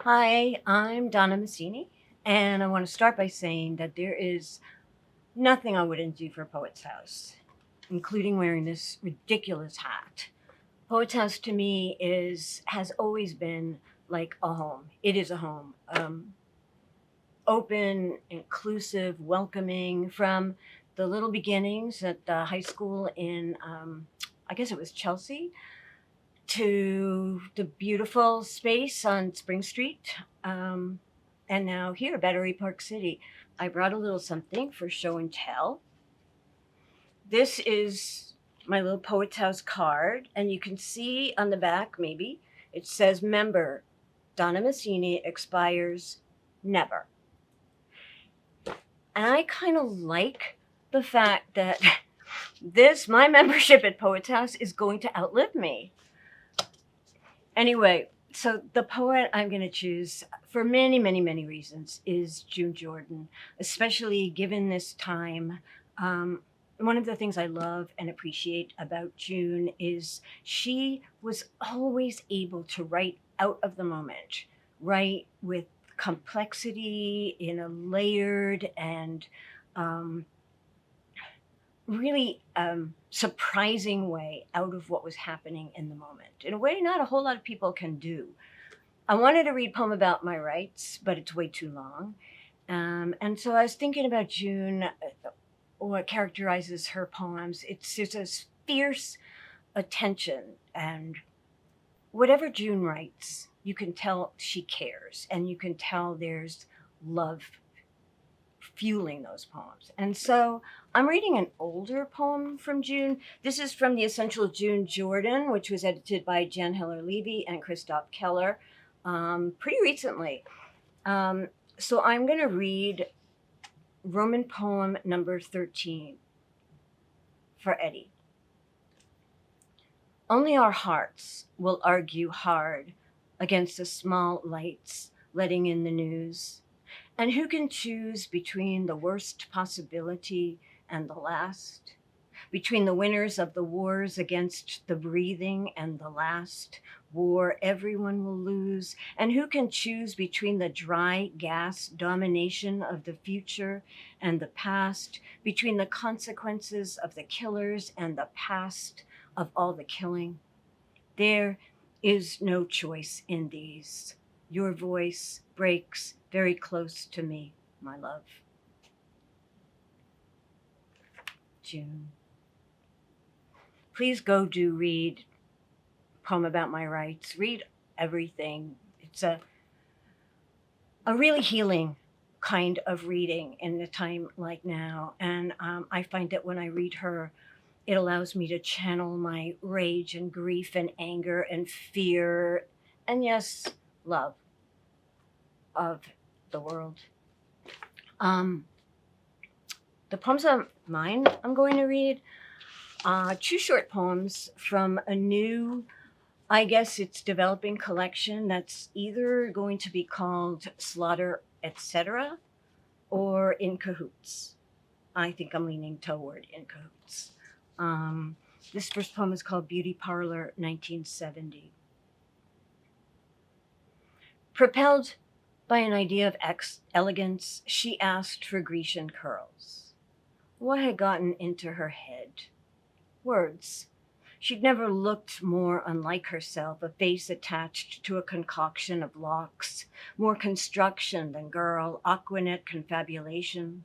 Hi, I'm Donna Masini, and I want to start by saying that there is nothing I wouldn't do for Poets House, including wearing this ridiculous hat. Poets House to me has always been like a home. It is a home, open, inclusive, welcoming. From the little beginnings at the high school in, I guess it was Chelsea, to the beautiful space on Spring Street, and now here, Battery Park City. I brought a little something for show and tell. This is my little Poets House card, and you can see on the back, maybe, it says member Donna Masini expires never. And I kind of like the fact that my membership at Poets House is going to outlive me. Anyway, so the poet I'm going to choose for many, many, many reasons is June Jordan, especially given this time. One of the things I love and appreciate about June is she was always able to write out of the moment, write with complexity in a layered and um, really surprising way out of what was happening in the moment in a way not a whole lot of people can do. I wanted to read a poem about my rights, but it's way too long. And so I was thinking about June, what characterizes her poems. It's just a fierce attention, and whatever June writes, you can tell she cares, and you can tell there's love fueling those poems. And so I'm reading an older poem from June. This is from the Essential June Jordan, which was edited by Jan Hiller-Levy and Christoph Keller pretty recently. So I'm going to read Roman poem number 13 for Eddie. Only our hearts will argue hard against the small lights letting in the news. And who can choose between the worst possibility and the last? Between the winners of the wars against the breathing and the last war everyone will lose? And who can choose between the dry gas domination of the future and the past? Between the consequences of the killers and the past of all the killing? There is no choice in these. Your voice breaks very close to me, my love. June. Please go do read Poem About My Rights. Read everything. It's a really healing kind of reading in a time like now. And I find that when I read her, it allows me to channel my rage and grief and anger and fear and, yes, love of the world. The poems of mine I'm going to read, two short poems from a new, I guess it's developing collection that's either going to be called Slaughter, etc., or In Cahoots. I think I'm leaning toward In Cahoots. This first poem is called Beauty Parlor 1970. Propelled by an idea of elegance, she asked for Grecian curls. What had gotten into her head? Words. She'd never looked more unlike herself, a face attached to a concoction of locks, more construction than girl, aquanet confabulation.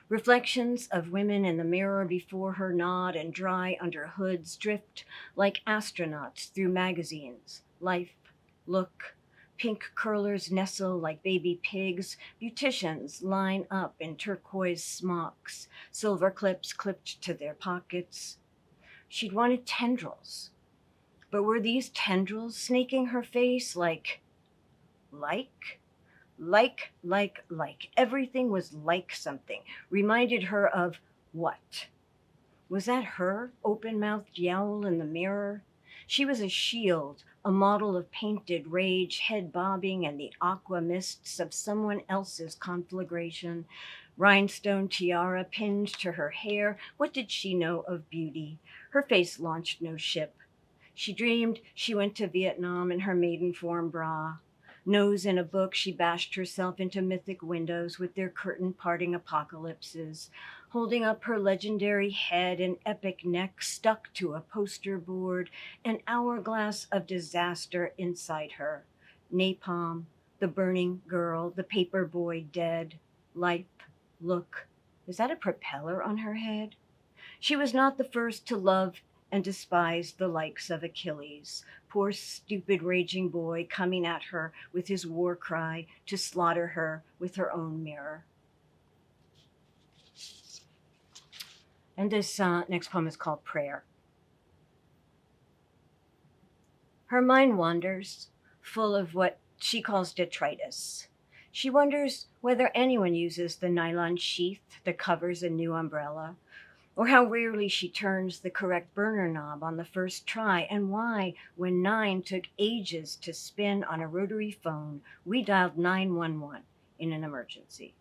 Reflections of women in the mirror before her nod and dry under hoods, drift like astronauts through magazines. Life, look, pink curlers nestle like baby pigs. Beauticians line up in turquoise smocks, silver clips clipped to their pockets. She'd wanted tendrils, but were these tendrils snaking her face like? Everything was like something. Reminded her of what? Was that her open-mouthed yowl in the mirror? She was a shield, a model of painted rage, head bobbing in the aqua mists of someone else's conflagration. Rhinestone tiara pinned to her hair. What did she know of beauty? Her face launched no ship. She dreamed she went to Vietnam in her maiden form bra. Nose in a book, she bashed herself into mythic windows with their curtain-parting apocalypses, holding up her legendary head and epic neck stuck to a poster board, an hourglass of disaster inside her. Napalm, the burning girl, the paper boy dead. Life, look, is that a propeller on her head? She was not the first to love and despise the likes of Achilles, poor stupid raging boy coming at her with his war cry to slaughter her with her own mirror. And this next poem is called Prayer. Her mind wanders, full of what she calls detritus. She wonders whether anyone uses the nylon sheath that covers a new umbrella, or how rarely she turns the correct burner knob on the first try, and why, when 9 took ages to spin on a rotary phone, we dialed 911 in an emergency.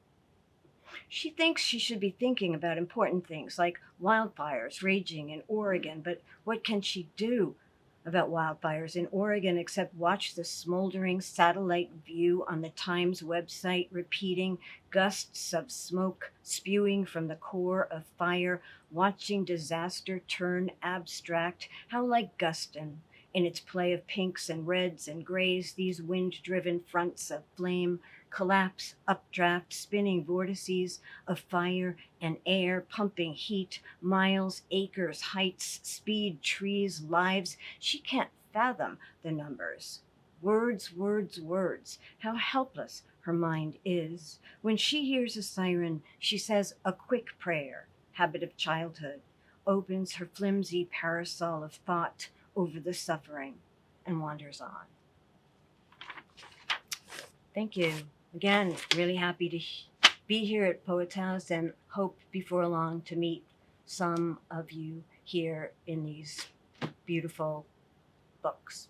She thinks she should be thinking about important things like wildfires raging in Oregon, but what can she do about wildfires in Oregon except watch the smoldering satellite view on the Times website repeating gusts of smoke spewing from the core of fire, watching disaster turn abstract? How like Guston, in its play of pinks and reds and grays, these wind-driven fronts of flame collapse, updraft, spinning vortices of fire and air, pumping heat, miles, acres, heights, speed, trees, lives. She can't fathom the numbers. Words, words, words. How helpless her mind is. When she hears a siren, she says a quick prayer, habit of childhood, opens her flimsy parasol of thought over the suffering, and wanders on. Thank you. Again, really happy to be here at Poets House and hope before long to meet some of you here in these beautiful books.